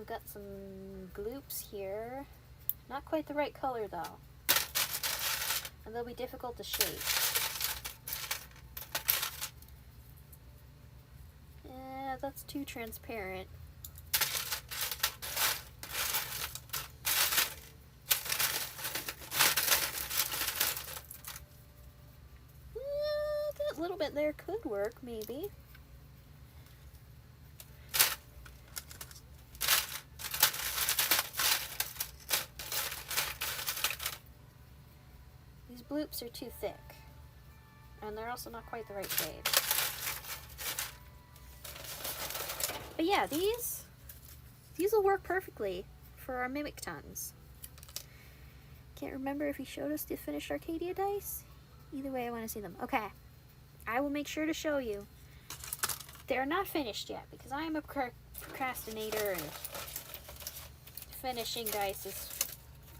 we've got some gloops here. Not quite the right color though. And they'll be difficult to shape. Yeah, that's too transparent. That little bit there could work, maybe. These bloops are too thick. And they're also not quite the right shade. But yeah, these will work perfectly for our Mimic tongues. Can't remember if he showed us the finished Arcadia dice. Either way, I want to see them. Okay, I will make sure to show you. They're not finished yet because I am a procrastinator and finishing dice is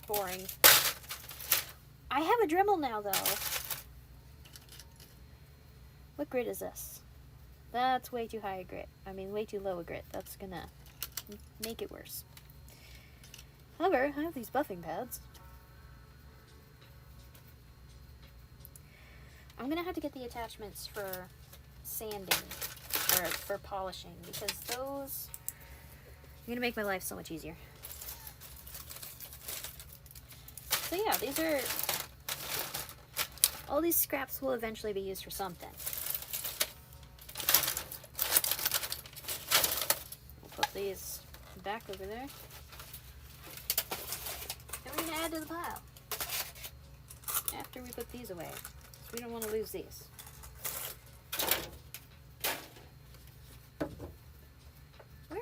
boring. I have a Dremel now though. What grit is this? That's way too high a grit. I mean, way too low a grit. That's gonna make it worse. However, I have these buffing pads. I'm gonna have to get the attachments for sanding, or for polishing, because those are gonna make my life so much easier. So yeah, these are, all these scraps will eventually be used for something. We'll put these back over there. And we're gonna add to the pile after we put these away. We don't want to lose these. Where?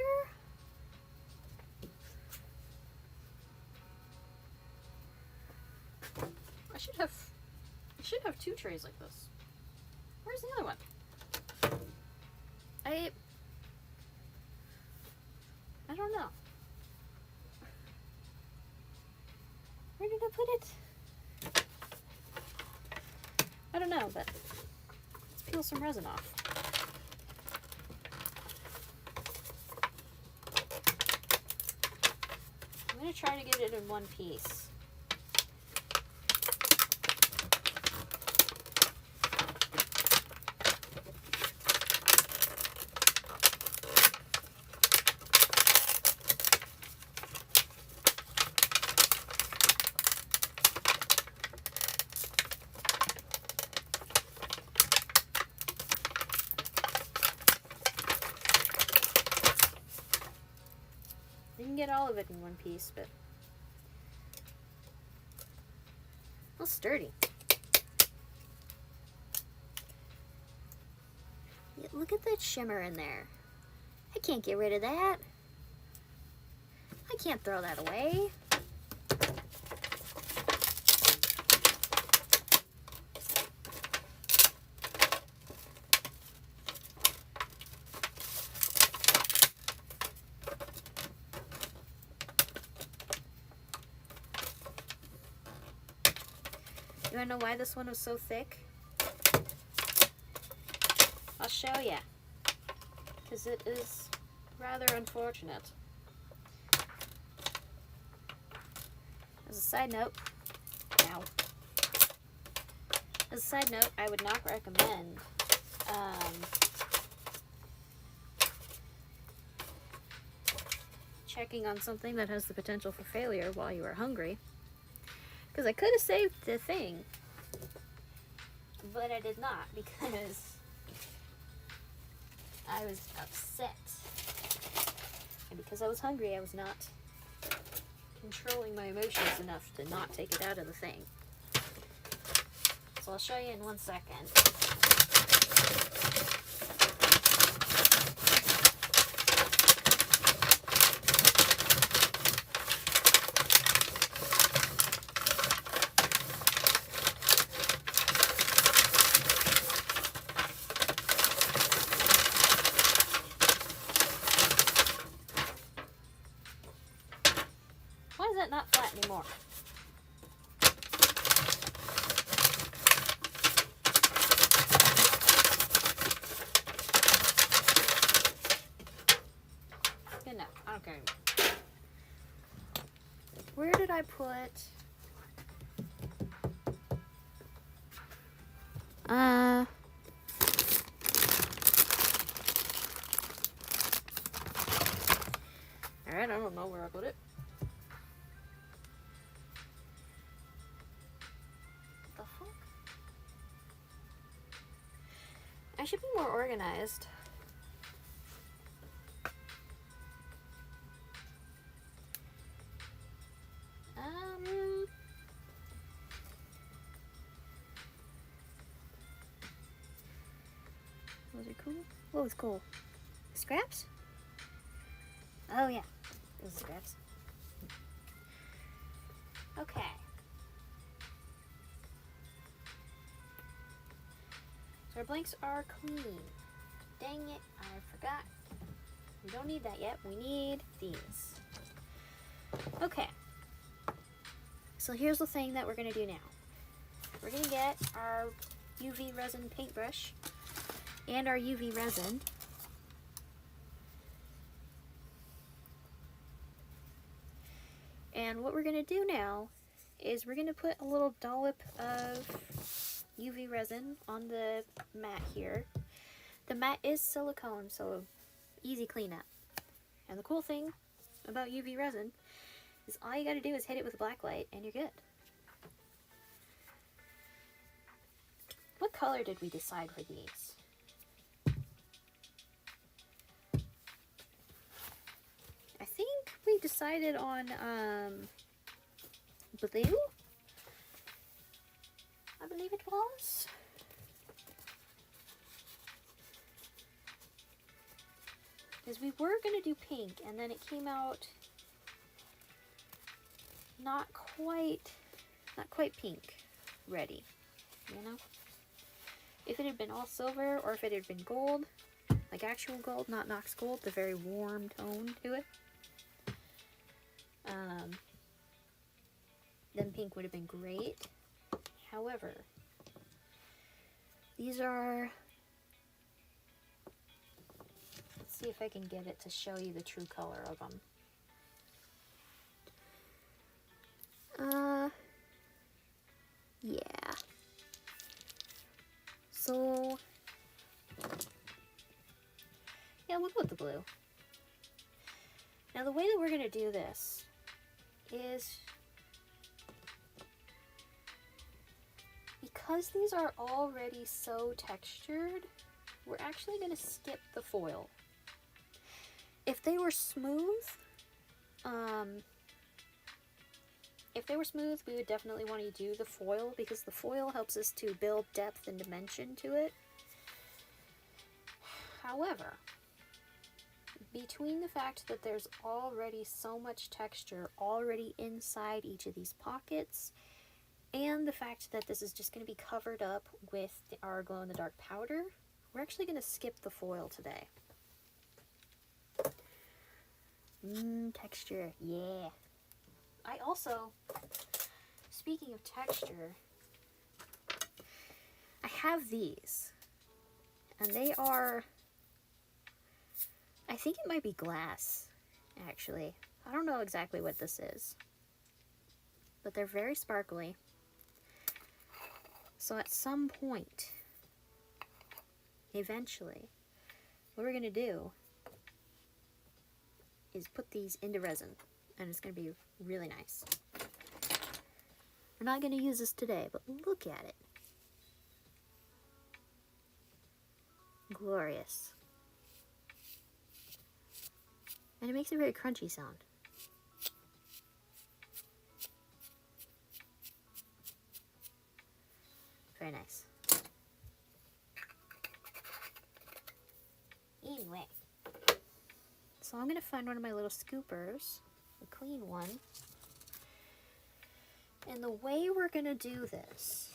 I should have two trays like this. Where's the other one? I don't know. Where did I put it? I don't know, but let's peel some resin off. I'm going to try to get it in one piece. Didn't get all of it in one piece, but well, sturdy. Yeah, look at that shimmer in there. I can't get rid of that. I can't throw that away. You wanna know why this one was so thick? I'll show ya. Because it is rather unfortunate. As a side note, I would not recommend checking on something that has the potential for failure while you are hungry. Because I could have saved the thing, but I did not because I was upset. And because I was hungry, I was not controlling my emotions enough to not take it out of the thing. So I'll show you in 1 second. Why is that not flat anymore? Good enough. I don't care anymore. where did I put... Alright, I don't know where I put it. The fuck? I should be more organized. Was it cool? What was cool? Scraps? Oh yeah, it was scraps. Okay. So our blanks are clean. Dang it, I forgot. We don't need that yet. We need these. Okay. So here's the thing that we're going to do now. We're going to get our UV resin paintbrush and our UV resin. And what we're going to do now is we're going to put a little dollop of UV resin on the mat here. The mat is silicone, so easy cleanup. And the cool thing about UV resin is all you got to do is hit it with a black light and you're good. What color did we decide for these? I think we decided on blue, I believe it was. Because we were going to do pink, and then it came out not quite pink ready, you know? If it had been all silver, or if it had been gold, like actual gold, not Nox gold, the very warm tone to it, then pink would have been great. However, these are... Let's see if I can get it to show you the true color of them. Yeah. So, yeah, we'll go with the blue. Now the way that we're going to do this is, because these are already so textured, we're actually going to skip the foil. If they were smooth, we would definitely want to do the foil, because the foil helps us to build depth and dimension to it. However, between the fact that there's already so much texture already inside each of these pockets, and the fact that this is just going to be covered up with our glow-in-the-dark powder, we're actually going to skip the foil today. Texture, yeah. I also, speaking of texture, I have these, and they are, I think it might be glass, actually. I don't know exactly what this is, but they're very sparkly. So at some point, eventually, what we're going to do is put these into resin, and it's going to be really nice. We're not going to use this today, but look at it. Glorious. And it makes a very crunchy sound. Very nice. Anyway, so I'm going to find one of my little scoopers, a clean one. And the way we're going to do this,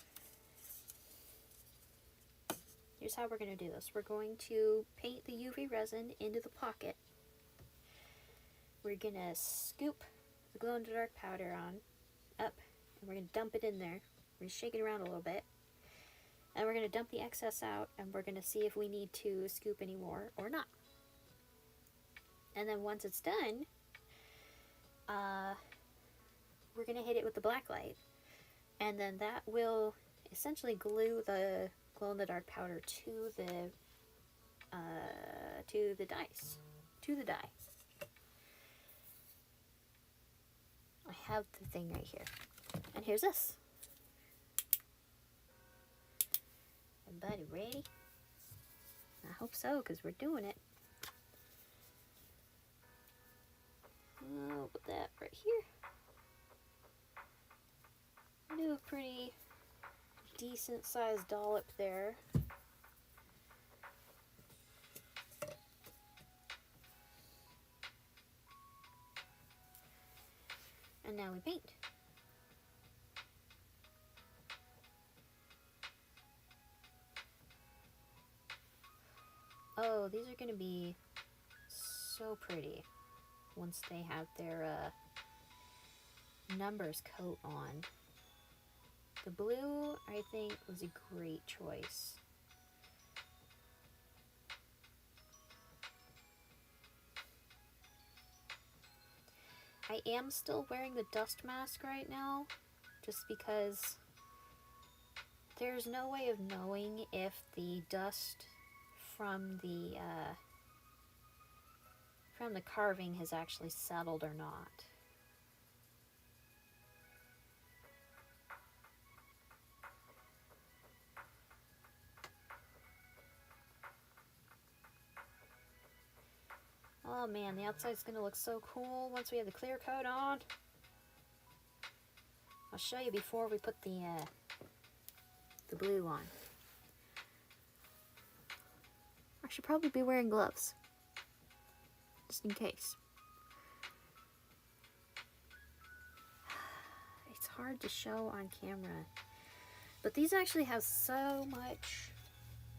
here's how we're going to do this. We're going to paint the UV resin into the pocket. We're going to scoop the glow-in-the-dark powder up, and we're going to dump it in there. We're going to shake it around a little bit. And we're going to dump the excess out, and we're going to see if we need to scoop any more or not. And then once it's done, we're going to hit it with the black light. And then that will essentially glue the glow-in-the-dark powder to the dice, to the die. I have the thing right here. And here's this. Everybody ready? I hope so, because we're doing it. I'll put that right here. Do a pretty decent sized dollop there. And now we paint. Oh, these are going to be so pretty once they have their numbers coat on. The blue, I think, was a great choice. I am still wearing the dust mask right now, just because there's no way of knowing if the dust from the carving has actually settled or not. Oh man, the outside's gonna look so cool once we have the clear coat on. I'll show you before we put the blue on. I should probably be wearing gloves, just in case. It's hard to show on camera, but these actually have so much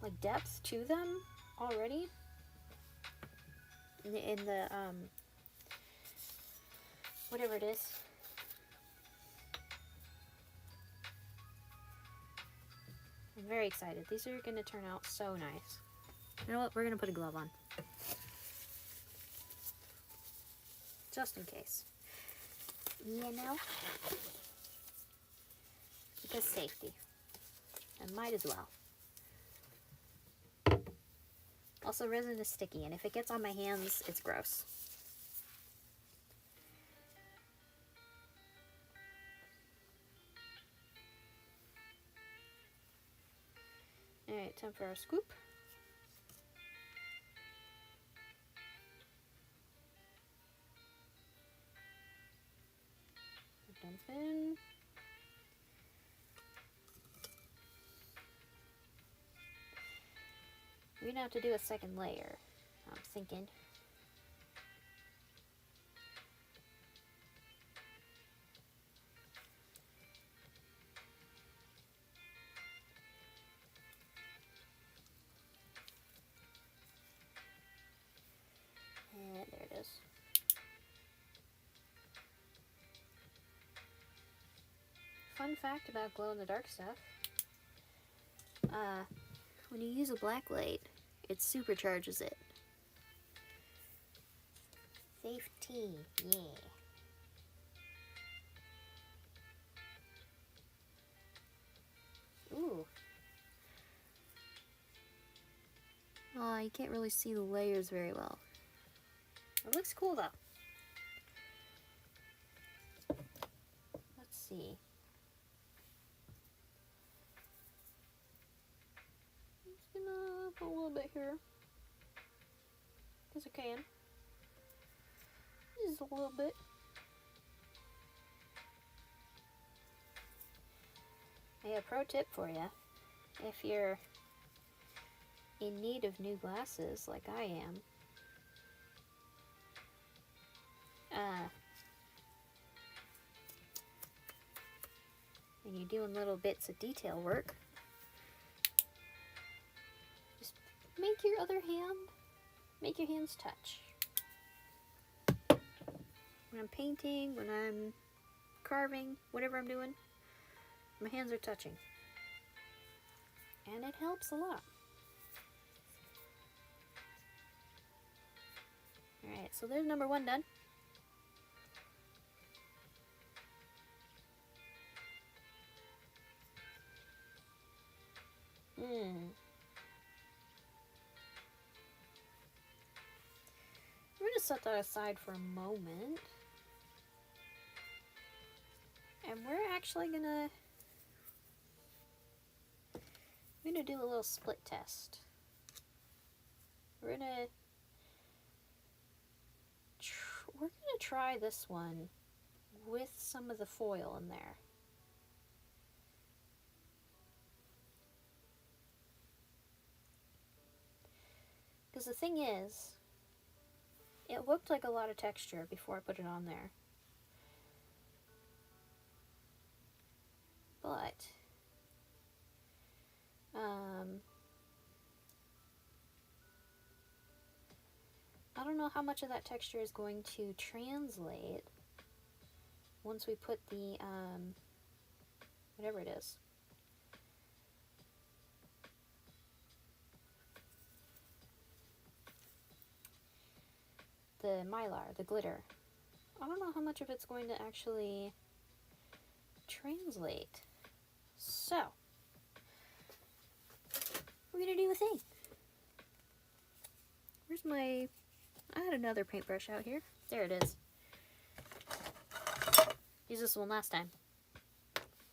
like depth to them already. In the whatever it is. I'm very excited. These are going to turn out so nice. You know what? We're going to put a glove on. Just in case. You know? Because safety. I might as well. Also, resin is sticky, and if it gets on my hands, it's gross. Alright, time for our scoop. Dump in. We're gonna have to do a second layer, I'm thinking. And there it is. Fun fact about glow-in-the-dark stuff. When you use a black light, it supercharges it. Safety, yeah. Ooh. Oh, you can't really see the layers very well. It looks cool though. Let's see. I'm just gonna put a little bit here. Because I can. Just a little bit. I have a pro tip for you. If you're in need of new glasses like I am, and you're doing little bits of detail work, just make your other hand, make your hands touch. When I'm painting, when I'm carving, whatever I'm doing, my hands are touching. And it helps a lot. Alright, so there's number 1 done. set that aside for a moment. And we're actually gonna do a little split test. We're gonna try this one with some of the foil in there. Because the thing is, it looked like a lot of texture before I put it on there. But, I don't know how much of that texture is going to translate once we put the, whatever it is. The Mylar, the glitter. I don't know how much of it's going to actually translate. So, we're gonna do a thing. Where's my... I had another paintbrush out here. There it is. Used this one last time.